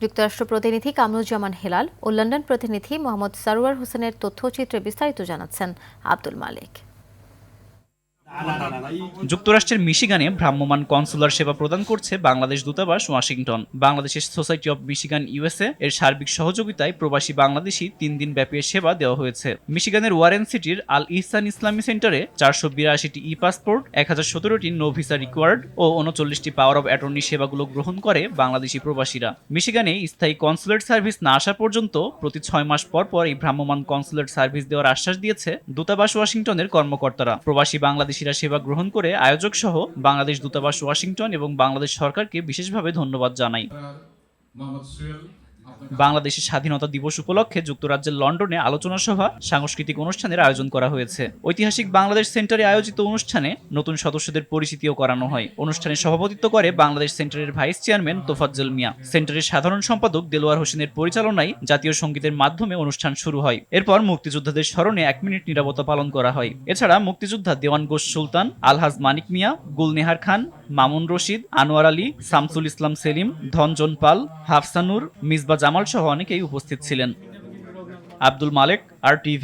যুক্তরাষ্ট্র প্রতিনিধি কামরুজ্জামান হেলাল ও লন্ডন প্রতিনিধি মোহাম্মদ সারোয়ার হোসেনের তথ্যচিত্রে বিস্তারিত জানাচ্ছেন আব্দুল মালিক। যুক্তরাষ্ট্রের মিশিগানে ভ্রাম্যমাণ কনসুলার সেবা প্রদান করছে বাংলাদেশ দূতাবাস ওয়াশিংটন। বাংলাদেশের সোসাইটি অব মিশিগান ইউএসএ এর সার্বিক সহযোগিতায় প্রবাসী বাংলাদেশি ৩ দিন ব্যাপী সেবা দেওয়া হয়েছে। মিশিগানের ওয়ারেন সিটির আল ইহসান ইসলামী সেন্টারে 482টি ই পাসপোর্ট, 1017টি নো ভিসা রিকোয়ার্ড ও 39টি পাওয়ার অব অ্যাটর্নি সেবাগুলো গ্রহণ করে বাংলাদেশি প্রবাসীরা। মিশিগানে স্থায়ী কনসুলেট সার্ভিস না আসা পর্যন্ত প্রতি 6 মাস পর পর এই ভ্রাম্যমাণ কনসুলেট সার্ভিস দেওয়ার আশ্বাস দিয়েছে দূতাবাস ওয়াশিংটনের কর্মকর্তারা। প্রবাসী বাংলাদেশিরা সেবা গ্রহণ করে আয়োজক সহ বাংলাদেশ দূতাবাস ওয়াশিংটন এবং বাংলাদেশ সরকারকে বিশেষভাবে ধন্যবাদ জানাই। বাংলাদেশের স্বাধীনতা দিবস উপলক্ষে যুক্তরাজ্যের লন্ডনে আলোচনা সভা, সাংস্কৃতিক অনুষ্ঠানের আয়োজন করা হয়েছে। ঐতিহাসিক বাংলাদেশ সেন্টারে আয়োজিত অনুষ্ঠানে নতুন সদস্যদের পরিচিতিও করানো হয়। অনুষ্ঠানে সভাপতিত্ব করে বাংলাদেশ সেন্টারের ভাইস চেয়ারম্যান তোফাজ্জল মিয়া। সেন্টারের সাধারণ সম্পাদক দেলোয়ার হোসেনের পরিচালনায় জাতীয় সংগীতের মাধ্যমে অনুষ্ঠান শুরু হয়। এরপর মুক্তিযোদ্ধাদের স্মরণে 1 মিনিট নীরবতা পালন করা হয়। এছাড়া মুক্তিযোদ্ধা দেওয়ান গোস সুলতান, আলহাজ মানিক মিয়া, গুলনেহার খান, মামুন রশিদ, আনোয়ার আলী, শামসুল ইসলাম সেলিম, ধনজন পাল, হাফসানুর, মিসবা জামাল সহ অনেকেই উপস্থিত ছিলেন। আব্দুল মালেক, RTV।